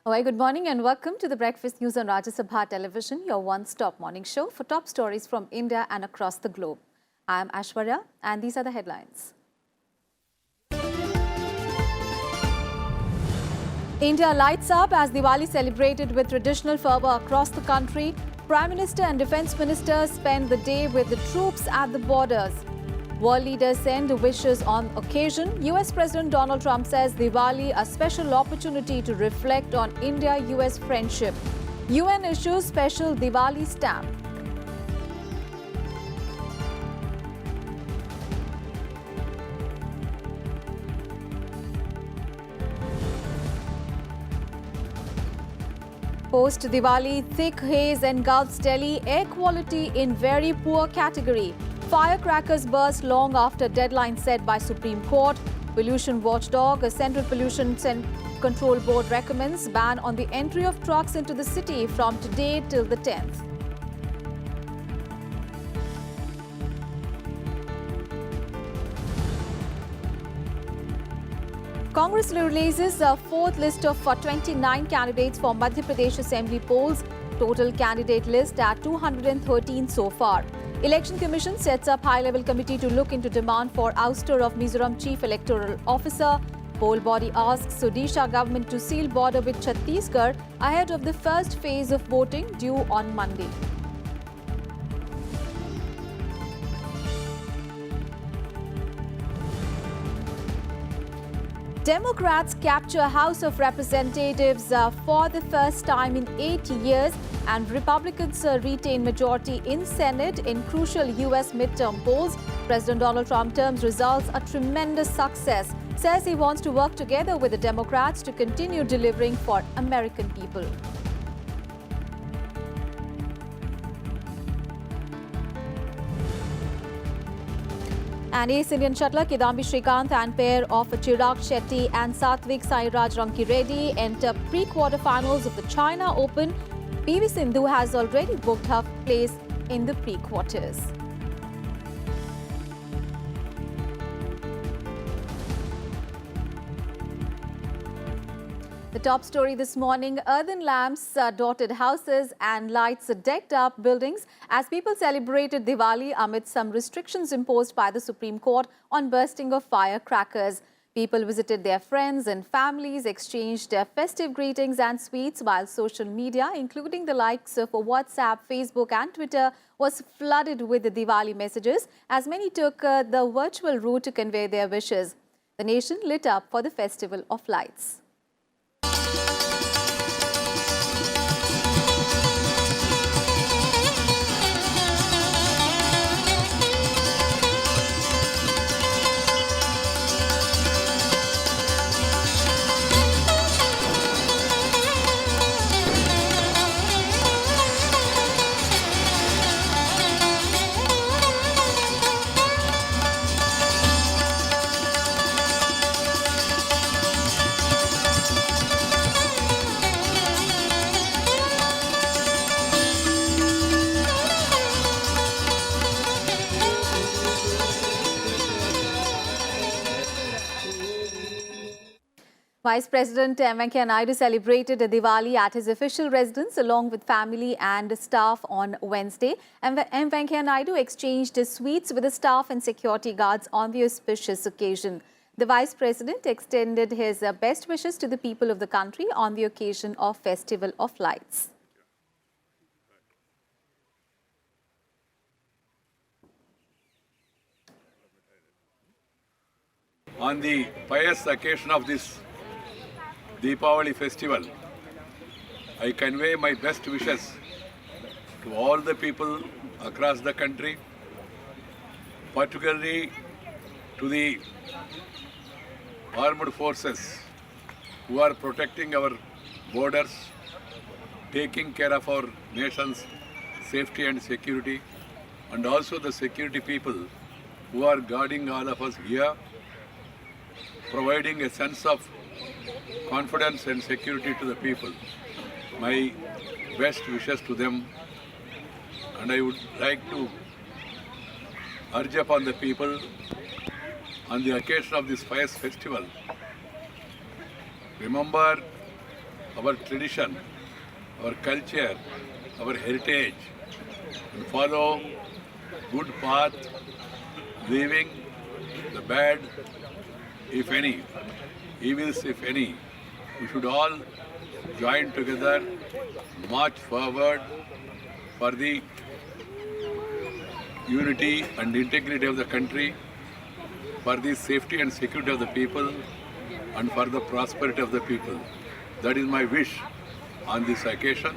Good morning and welcome to the Breakfast News on Rajya Sabha television, your one-stop morning show for top stories from India and across the globe. I am Ashwarya and these are the headlines. India lights up as Diwali celebrated with traditional fervour across the country. Prime Minister and Defence Minister spend the day with the troops at the borders. World leaders send wishes on occasion. US President Donald Trump says Diwali a special opportunity to reflect on India-US friendship. UN issues special Diwali stamp. Post-Diwali, thick haze engulfs Delhi, air quality in very poor category. Firecrackers burst long after deadline set by Supreme Court. Pollution watchdog, a Central Pollution Control Board recommends ban on the entry of trucks into the city from today till the 10th. Congress releases a fourth list of 29 candidates for Madhya Pradesh Assembly polls. Total candidate list at 213 so far. Election Commission sets up high-level committee to look into demand for ouster of Mizoram Chief Electoral Officer. Poll body asks Odisha government to seal border with Chhattisgarh ahead of the first phase of voting due on Monday. Democrats capture House of Representatives for the first time in 8 years, and Republicans retain majority in Senate in crucial US midterm polls. President Donald Trump terms results a tremendous success, says he wants to work together with the Democrats to continue delivering for American people. And ace Indian shuttler Kidambi Srikanth and pair of Chirag Shetty and Satvik Sairaj Rankireddy enter pre-quarterfinals of the China Open. PV Sindhu has already booked her place in the pre-quarters. The top story this morning, earthen lamps dotted houses and lights decked up buildings as people celebrated Diwali amid some restrictions imposed by the Supreme Court on bursting of firecrackers. People visited their friends and families, exchanged their festive greetings and sweets, while social media, including the likes of WhatsApp, Facebook and Twitter, was flooded with the Diwali messages as many took the virtual route to convey their wishes. The nation lit up for the Festival of Lights. Vice President M. Venkaiah Naidu celebrated Diwali at his official residence along with family and staff on Wednesday. M. Venkaiah Naidu exchanged sweets with the staff and security guards on the auspicious occasion. The Vice President extended his best wishes to the people of the country on the occasion of Festival of Lights. On the pious occasion of this Deepavali festival, I convey my best wishes to all the people across the country, particularly to the armed forces who are protecting our borders, taking care of our nation's safety and security, and also the security people who are guarding all of us here, providing a sense of confidence and security to the people. My best wishes to them, and I would like to urge upon the people on the occasion of this pious festival, remember our tradition, our culture, our heritage, and follow good path, leaving the bad, if any, evils, if any. We should all join together, march forward for the unity and integrity of the country, for the safety and security of the people, and for the prosperity of the people. That is my wish on this occasion.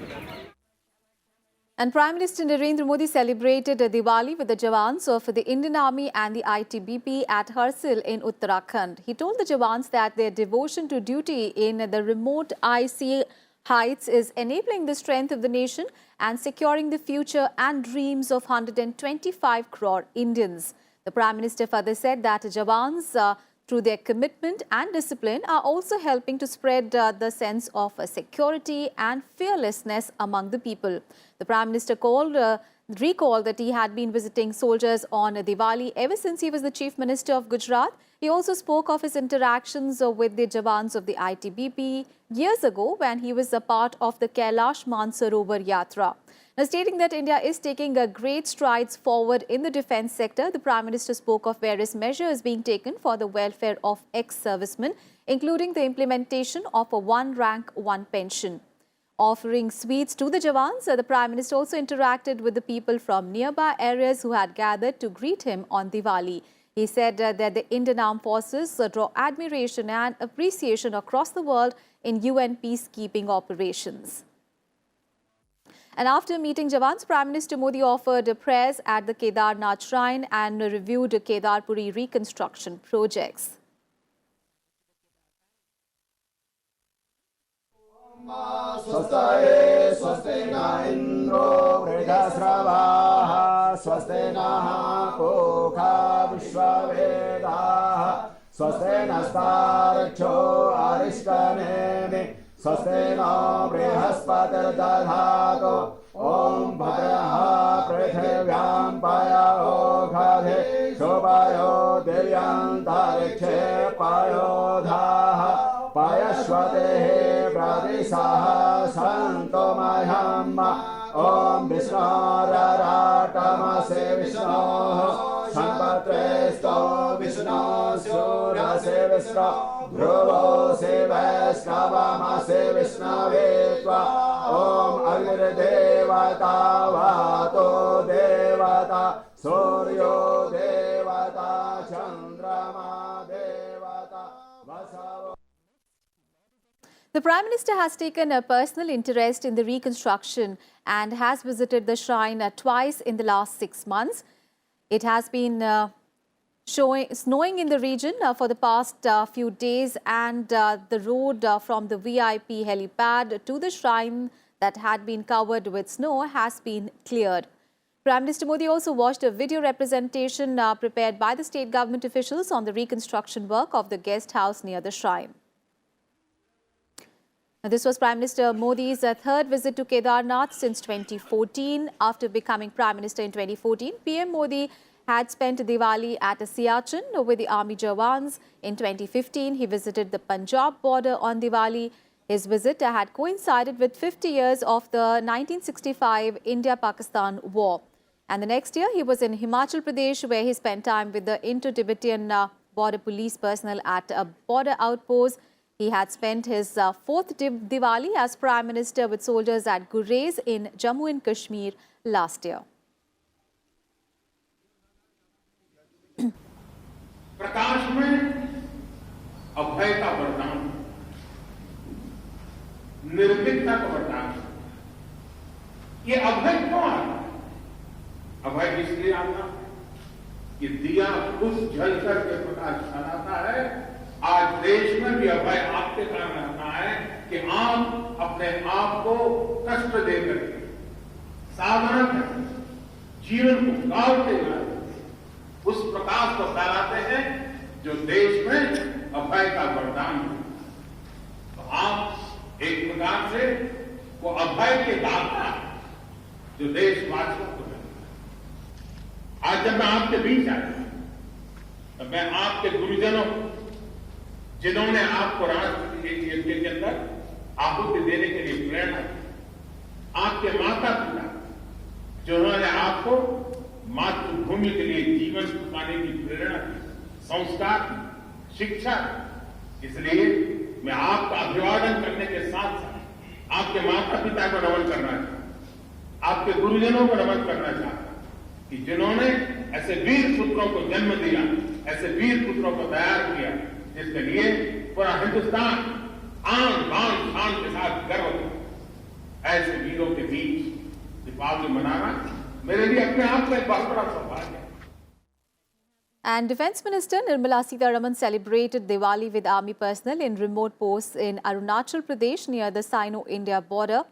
And Prime Minister Narendra Modi celebrated Diwali with the Jawans of the Indian Army and the ITBP at HAZE in Uttarakhand. He told the Jawans that their devotion to duty in the remote icy heights is enabling the strength of the nation and securing the future and dreams of 125 crore Indians. The Prime Minister further said that Jawans, through their commitment and discipline, are also helping to spread the sense of security and fearlessness among the people. The Prime Minister recalled that he had been visiting soldiers on Diwali ever since he was the Chief Minister of Gujarat. He also spoke of his interactions with the Jawans of the ITBP years ago when he was a part of the Kailash Mansarovar Yatra. Now, stating that India is taking great strides forward in the defence sector, the Prime Minister spoke of various measures being taken for the welfare of ex-servicemen, including the implementation of a one rank, one pension. Offering sweets to the Jawans, the Prime Minister also interacted with the people from nearby areas who had gathered to greet him on Diwali. He said that the Indian Armed Forces draw admiration and appreciation across the world in UN peacekeeping operations. And after meeting Jawans, Prime Minister Modi offered prayers at the Kedarnath Shrine and reviewed Kedarpuri reconstruction projects. Swastaye swastina indro vridhasravaha swastina kokha vishwavedaha swastina starcho arishkanemi swastina brihaspati dadhato om bhadraha prithvyam payo ghadhe shobhayo divyantarikhe payo dhaha Payashvatehe pradisaha santo mayhamma Om Vishnu-ratamase Vishnu Sampatresto Vishnu Surase Vishnu Dhruvo se Vaishnavamase Vishnavitva Om Agni-devata Vato devata Suryo devata Chandrama devata Vasavo. The Prime Minister has taken a personal interest in the reconstruction and has visited the shrine twice in the last 6 months. It has been snowing in the region for the past few days, and the road from the VIP helipad to the shrine that had been covered with snow has been cleared. Prime Minister Modi also watched a video representation prepared by the state government officials on the reconstruction work of the guest house near the shrine. Now, this was Prime Minister Modi's third visit to Kedarnath since 2014. After becoming Prime Minister in 2014, PM Modi had spent Diwali at Siachen with the army Jawans. In 2015, he visited the Punjab border on Diwali. His visit had coincided with 50 years of the 1965 India-Pakistan war. And the next year, he was in Himachal Pradesh, where he spent time with the Indo-Tibetan border police personnel at a border outpost. He had spent his fourth Diwali as Prime Minister with soldiers at Gurez in Jammu and Kashmir last year. प्रकाश में अभय का वरदान, निर्भीकता का वरदान। ये अभय क्यों आता? अभय इसलिए आता कि दिया उस जलकर के प्रकाश फैलाता है। आज देश में भी अभय आपके कारण आता है कि आप अपने आप को कष्ट देकर के साधारण जीवन को गाँवते हुए उस प्रकाश को फैलाते हैं जो देश में अभय का वरदान है। तो आप एक प्रकार से वो अभय के दाता जो देशवासियों को मिलता है। आज जब मैं आपके बीच आया तो मैं आपके गुरुजनों जिन्होंने आपको राष्ट्रपति के अंदर आहुति देने के लिए प्रेरणा दी। आपके माता पिता जिन्होंने आपको मातृभूमि के लिए जीवन फूंकाने की प्रेरणा दी, संस्कार दी, शिक्षा दी। इसलिए मैं आपका अभिवादन करने के साथ साथ आपके माता पिता को नमन करना चाहता हूं, आपके गुरुजनों को नमन करना चाहता हूं कि जिन्होंने ऐसे वीर पुत्रों को जन्म दिया, ऐसे वीर पुत्रों को तैयार किया, जिसके लिए पूरा हिंदुस्तान आन बान शान के साथ गर्व करता। ऐसे वीरों के बीच दीपावली मनाना मेरे लिए अपने आप में एक बहुत बड़ा सौभाग्य है। And Defence Minister Nirmala Sitharaman celebrated Diwali with army personnel in remote posts in Arunachal Pradesh near the Sino-India border.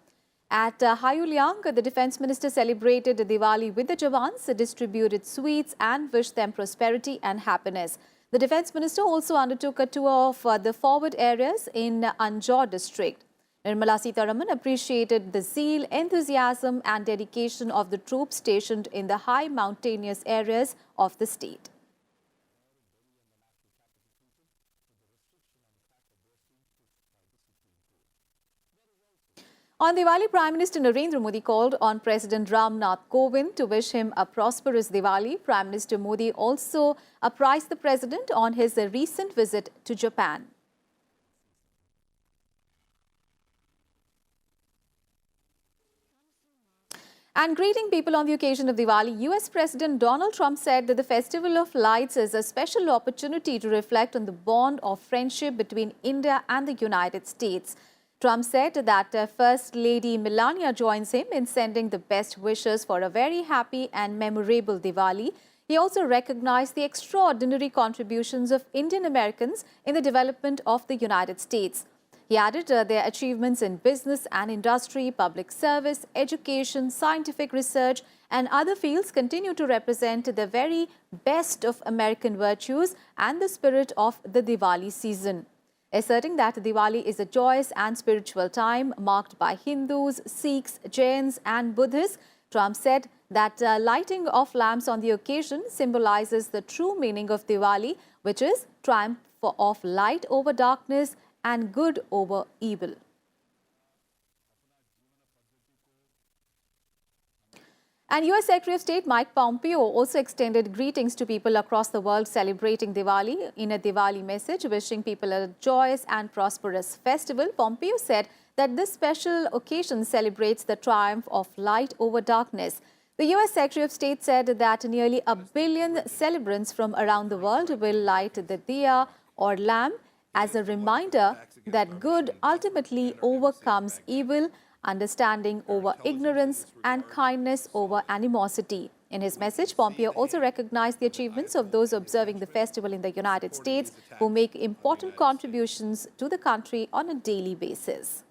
At Hayuliang, the Defence Minister celebrated Diwali with the Jawans, distributed sweets and wished them prosperity and happiness. The Defence Minister also undertook a tour of the forward areas in Anjaw district. Nirmala Sitharaman appreciated the zeal, enthusiasm and dedication of the troops stationed in the high mountainous areas of the state. On Diwali, Prime Minister Narendra Modi called on President Ram Nath Kovind to wish him a prosperous Diwali. Prime Minister Modi also apprised the President on his recent visit to Japan. And greeting people on the occasion of Diwali, US President Donald Trump said that the Festival of Lights is a special opportunity to reflect on the bond of friendship between India and the United States. Trump said that First Lady Melania joins him in sending the best wishes for a very happy and memorable Diwali. He also recognized the extraordinary contributions of Indian Americans in the development of the United States. He added their achievements in business and industry, public service, education, scientific research and other fields continue to represent the very best of American virtues and the spirit of the Diwali season. Asserting that Diwali is a joyous and spiritual time marked by Hindus, Sikhs, Jains and Buddhists, Trump said that lighting of lamps on the occasion symbolizes the true meaning of Diwali, which is triumph of light over darkness and good over evil. And US Secretary of State Mike Pompeo also extended greetings to people across the world celebrating Diwali. In a Diwali message wishing people a joyous and prosperous festival, Pompeo said that this special occasion celebrates the triumph of light over darkness. The US Secretary of State said that nearly 1 billion celebrants from around the world will light the diya or lamp as a reminder that good ultimately overcomes evil, understanding over ignorance and kindness over animosity. In his message, Pompeo also recognized the achievements of those observing the festival in the United States who make important contributions to the country on a daily basis.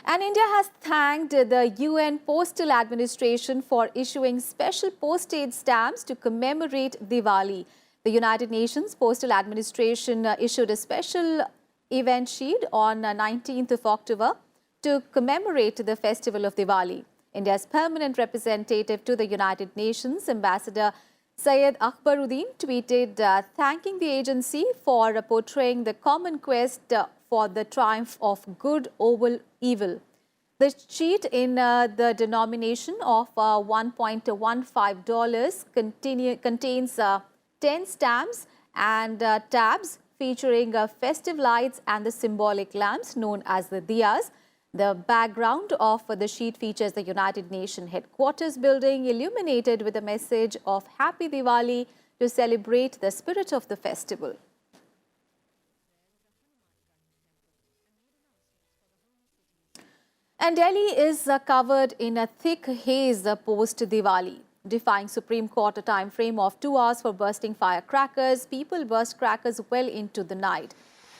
And India has thanked the UN Postal Administration for issuing special postage stamps to commemorate Diwali. The United Nations Postal Administration issued a special event sheet on 19th of October to commemorate the festival of Diwali. India's permanent representative to the United Nations, Ambassador Syed Akbaruddin, tweeted thanking the agency for portraying the common quest for the triumph of good over evil. The sheet in the denomination of $1.15 contains 10 stamps and tabs featuring festive lights and the symbolic lamps known as the diyas. The background of the sheet features the United Nations headquarters building illuminated with a message of Happy Diwali to celebrate the spirit of the festival. And Delhi is covered in a thick haze post-Diwali. Defying Supreme Court a time frame of 2 hours for bursting firecrackers, people burst crackers well into the night.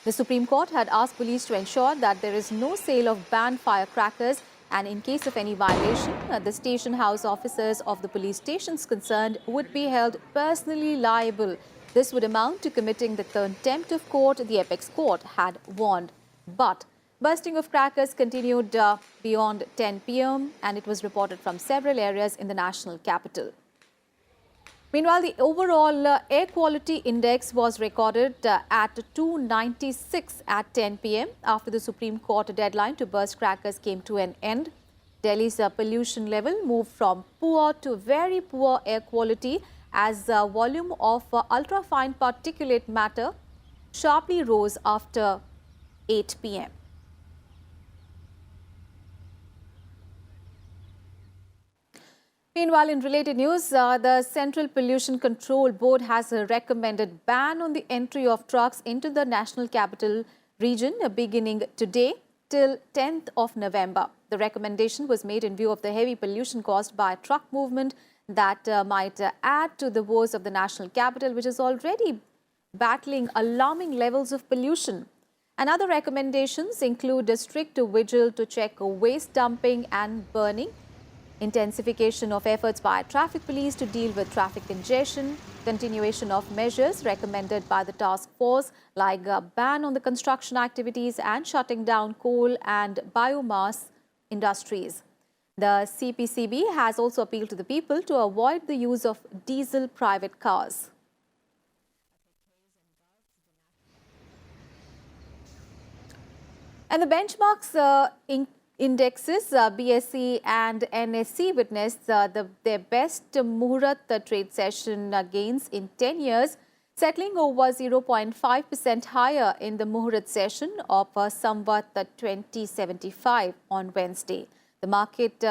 The Supreme Court had asked police to ensure that there is no sale of banned firecrackers, and in case of any violation, the station house officers of the police stations concerned would be held personally liable. This would amount to committing the contempt of court the apex court had warned. But bursting of crackers continued beyond 10 p.m. and it was reported from several areas in the national capital. Meanwhile, the overall air quality index was recorded at 296 at 10 p.m. after the Supreme Court deadline to burst crackers came to an end. Delhi's pollution level moved from poor to very poor air quality as the volume of ultrafine particulate matter sharply rose after 8 p.m. Meanwhile, in related news, the Central Pollution Control Board has a recommended ban on the entry of trucks into the National Capital Region beginning today till 10th of November. The recommendation was made in view of the heavy pollution caused by truck movement that might add to the woes of the national capital, which is already battling alarming levels of pollution. And other recommendations include a strict vigil to check waste dumping and burning, intensification of efforts by traffic police to deal with traffic congestion, continuation of measures recommended by the task force like a ban on the construction activities and shutting down coal and biomass industries. The CPCB has also appealed to the people to avoid the use of diesel private cars. And the benchmarks indexes, BSE and NSE witnessed their best Muhurat trade session gains in 10 years, settling over 0.5% higher in the Muhurat session of Samvat 2075 on Wednesday. The market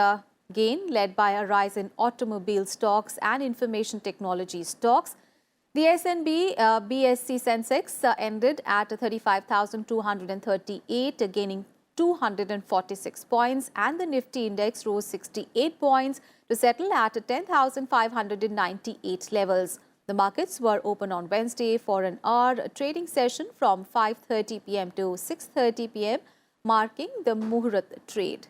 gain led by a rise in automobile stocks and information technology stocks. The S&P BSE Sensex ended at 35,238, gaining 246 points, and the Nifty index rose 68 points to settle at 10,598 levels. The markets were open on Wednesday for an hour trading session from 5:30 p.m. to 6:30 p.m., marking the Muhurat trade.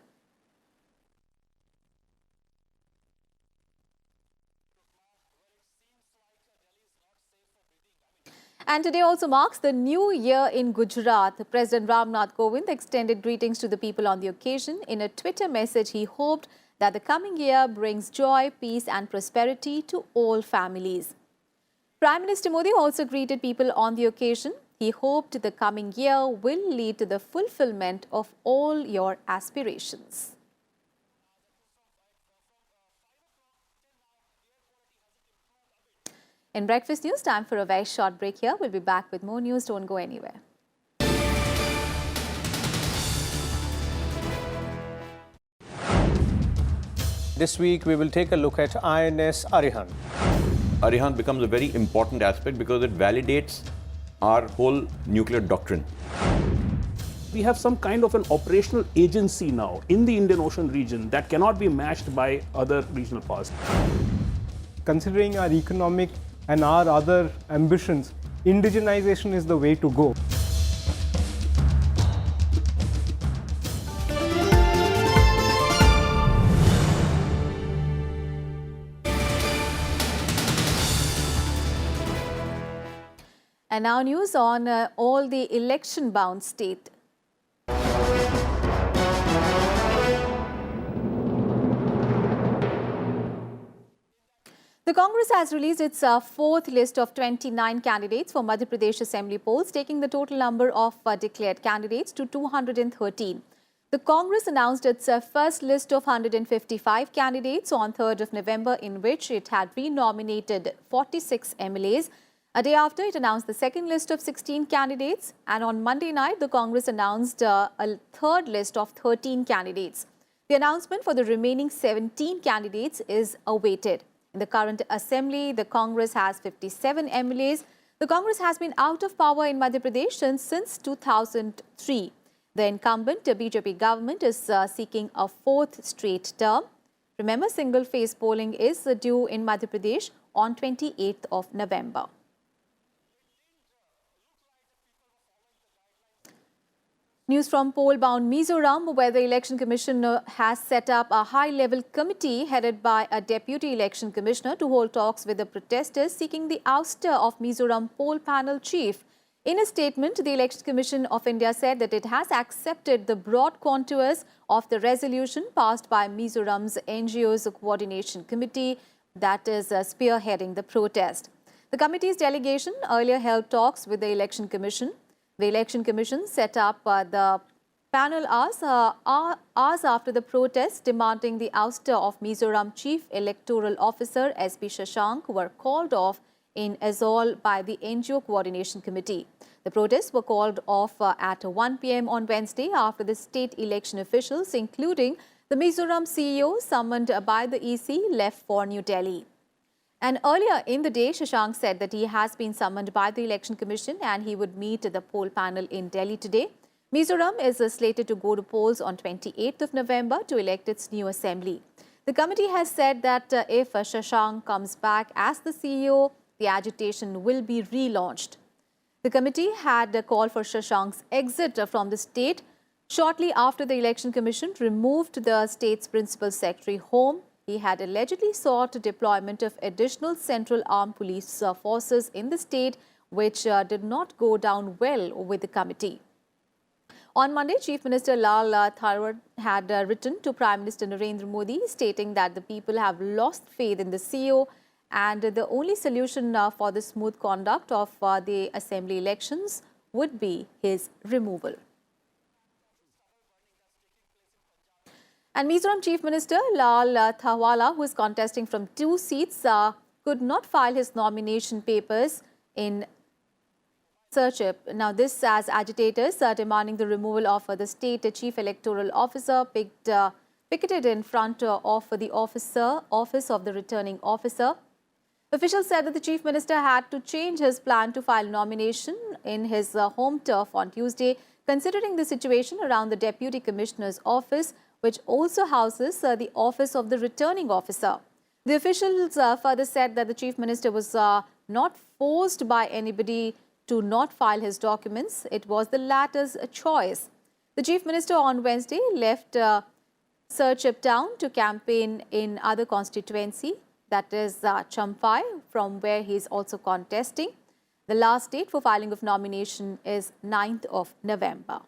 And today also marks the new year in Gujarat. President Ramnath Kovind extended greetings to the people on the occasion. In a Twitter message, he hoped that the coming year brings joy, peace and prosperity to all families. Prime Minister Modi also greeted people on the occasion. He hoped the coming year will lead to the fulfillment of all your aspirations. In Breakfast News, time for a very short break here. We'll be back with more news. Don't go anywhere. This week, we will take a look at INS Arihant. Arihant becomes a very important aspect because it validates our whole nuclear doctrine. We have some kind of an operational agency now in the Indian Ocean region that cannot be matched by other regional powers. Considering our economic and our other ambitions, indigenization is the way to go. And now news on all the election-bound states. The Congress has released its fourth list of 29 candidates for Madhya Pradesh Assembly polls, taking the total number of declared candidates to 213. The Congress announced its first list of 155 candidates on 3rd of November, in which it had re-nominated 46 MLAs. A day after, it announced the second list of 16 candidates, and on Monday night, the Congress announced a third list of 13 candidates. The announcement for the remaining 17 candidates is awaited. In the current assembly, the Congress has 57 MLAs. The Congress has been out of power in Madhya Pradesh since 2003. The incumbent BJP government is seeking a fourth straight term. Remember, single-phase polling is due in Madhya Pradesh on 28th of November. News from poll-bound Mizoram, where the Election Commission has set up a high-level committee headed by a deputy election commissioner to hold talks with the protesters seeking the ouster of Mizoram poll panel chief. In a statement, the Election Commission of India said that it has accepted the broad contours of the resolution passed by Mizoram's NGOs Coordination Committee, that is spearheading the protest. The committee's delegation earlier held talks with the Election Commission. The Election Commission set up the panel hours after the protest, demanding the ouster of Mizoram Chief Electoral Officer S.B. Shashank were called off in Aizawl by the NGO Coordination Committee. The protests were called off at 1 p.m. on Wednesday after the state election officials, including the Mizoram CEO summoned by the EC, left for New Delhi. And earlier in the day, Shashank said that he has been summoned by the Election Commission and he would meet the poll panel in Delhi today. Mizoram is slated to go to polls on 28th of November to elect its new assembly. The committee has said that if Shashank comes back as the CEO, the agitation will be relaunched. The committee had called for Shashank's exit from the state shortly after the Election Commission removed the state's principal secretary home. He had allegedly sought deployment of additional central armed police forces in the state, which did not go down well with the committee. On Monday, Chief Minister Lal Tharwar had written to Prime Minister Narendra Modi stating that the people have lost faith in the CEO and the only solution for the smooth conduct of the assembly elections would be his removal. And Mizoram Chief Minister Lal Tharwar, who is contesting from 2 seats, could not file his nomination papers in Serchip. Now, this as agitators demanding the removal of the state chief electoral officer picketed in front of the office of the returning officer. Officials said that the chief minister had to change his plan to file nomination in his home turf on Tuesday, considering the situation around the deputy commissioner's office, which also houses the office of the returning officer. The officials further said that the chief minister was not forced by anybody to not file his documents. It was the latter's choice. The chief minister on Wednesday left Serchip town to campaign in other constituency, that is Champhai, from where he is also contesting. The last date for filing of nomination is 9th of November.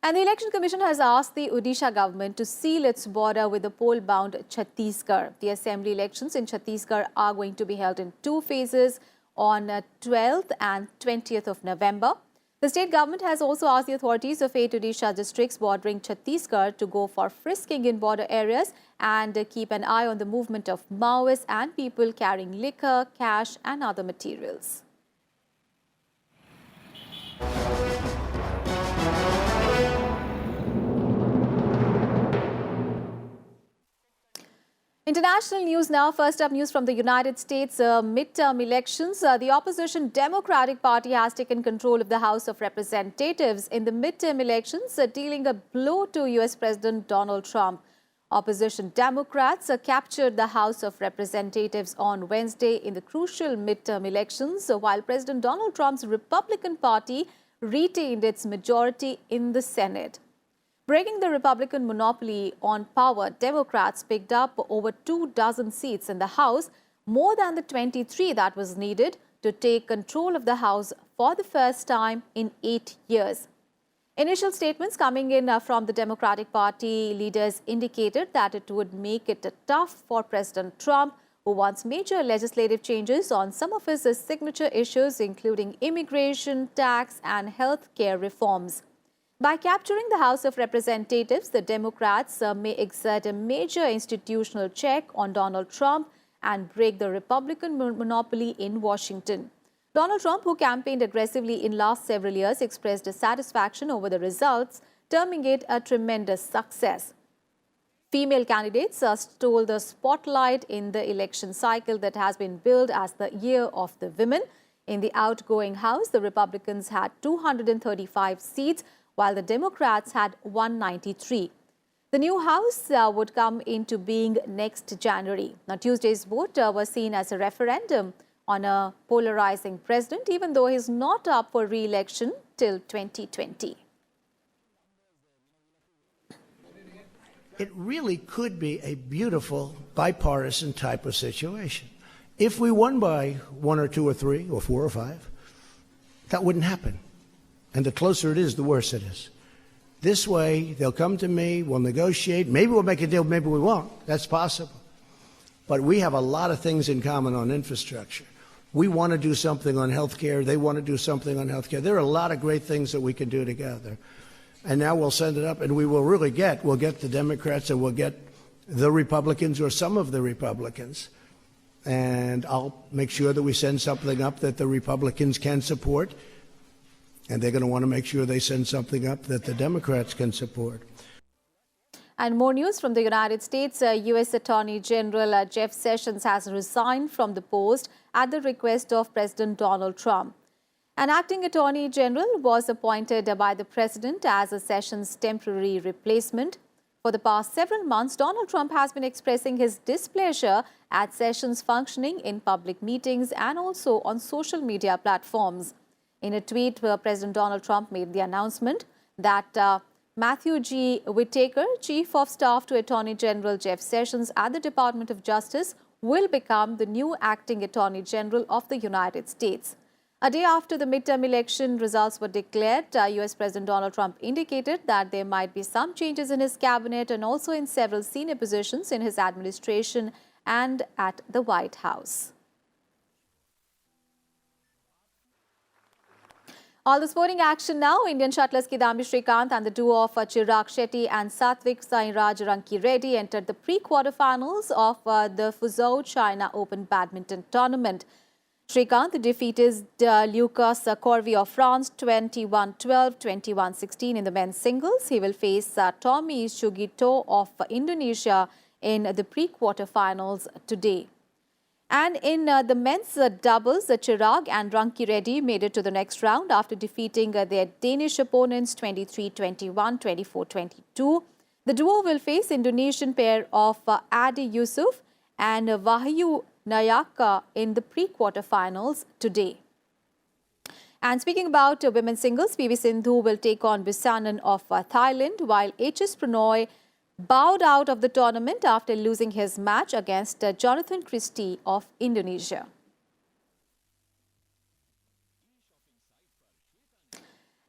And the Election Commission has asked the Odisha government to seal its border with the poll-bound Chhattisgarh. The assembly elections in Chhattisgarh are going to be held in 2 phases on 12th and 20th of November. The state government has also asked the authorities of 8 Odisha districts bordering Chhattisgarh to go for frisking in border areas and keep an eye on the movement of Maoists and people carrying liquor, cash and other materials. International news now. First up, news from the United States. Midterm elections. The opposition Democratic Party has taken control of the House of Representatives in the midterm elections, dealing a blow to U.S. President Donald Trump. Opposition Democrats captured the House of Representatives on Wednesday in the crucial midterm elections, while President Donald Trump's Republican Party retained its majority in the Senate. Breaking the Republican monopoly on power, Democrats picked up over 24 seats in the House, more than the 23 that was needed to take control of the House for the first time in 8 years. Initial statements coming in from the Democratic Party leaders indicated that it would make it tough for President Trump, who wants major legislative changes on some of his signature issues, including immigration, tax, and health care reforms. By capturing the House of Representatives, the Democrats may exert a major institutional check on Donald Trump and break the Republican monopoly in Washington. Donald Trump, who campaigned aggressively in last several years, expressed dissatisfaction over the results, terming it a tremendous success. Female candidates stole the spotlight in the election cycle that has been billed as the Year of the Women. In the outgoing House, the Republicans had 235 seats, while the Democrats had 193. The new House would come into being next January. Now, Tuesday's vote was seen as a referendum on a polarizing president, even though he's not up for re-election till 2020. It really could be a beautiful bipartisan type of situation. If we won by 1 or 2 or 3 or 4 or 5, that wouldn't happen. And the closer it is, the worse it is. This way, they'll come to me, we'll negotiate. Maybe we'll make a deal, maybe we won't. That's possible. But we have a lot of things in common on infrastructure. We want to do something on healthcare. They want to do something on healthcare. There are a lot of great things that we can do together. And now we'll send it up, and we'll get the Democrats and we'll get the Republicans or some of the Republicans. And I'll make sure that we send something up that the Republicans can support. And they're going to want to make sure they send something up that the Democrats can support. And more news from the United States. U.S. Attorney General Jeff Sessions has resigned from the post at the request of President Donald Trump. An acting Attorney General was appointed by the President as a Sessions' temporary replacement. For the past several months, Donald Trump has been expressing his displeasure at Sessions' functioning in public meetings and also on social media platforms. In a tweet, President Donald Trump made the announcement that Matthew G. Whitaker, Chief of Staff to Attorney General Jeff Sessions at the Department of Justice, will become the new acting Attorney General of the United States. A day after the midterm election results were declared, U.S. President Donald Trump indicated that there might be some changes in his cabinet and also in several senior positions in his administration and at the White House. All the sporting action now. Indian shuttlers Kidambi Srikanth and the duo of Chirag Shetty and Satvik Sairaj Rankireddy entered the pre-quarterfinals of the Fuzhou China Open Badminton Tournament. Srikanth defeated Lucas Corvi of France 21-12, 21-16 in the men's singles. He will face Tommy Sugito of Indonesia in the pre-quarterfinals today. And in the men's doubles, Chirag and Rankireddy made it to the next round after defeating their Danish opponents 23-21, 24-22. The duo will face Indonesian pair of Adi Yusuf and Wahyu Nayaka in the pre-quarterfinals today. And speaking about women's singles, PV Sindhu will take on Buchanan of Thailand, while HS Pranoy bowed out of the tournament after losing his match against Jonathan Christie of Indonesia.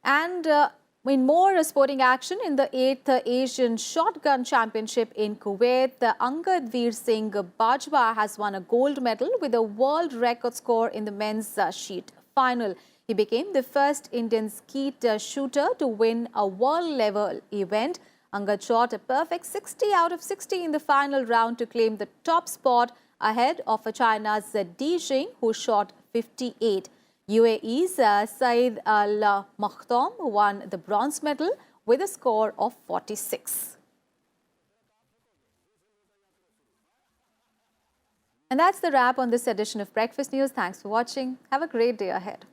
And in more sporting action, in the 8th Asian Shotgun Championship in Kuwait, Angad Veer Singh Bajwa has won a gold medal with a world record score in the men's sheet final. He became the first Indian skeet shooter to win a world-level event. Angad shot a perfect 60 out of 60 in the final round to claim the top spot ahead of China's Di Jing, who shot 58. UAE's Saeed Al Maktoum won the bronze medal with a score of 46. And that's the wrap on this edition of Breakfast News. Thanks for watching. Have a great day ahead.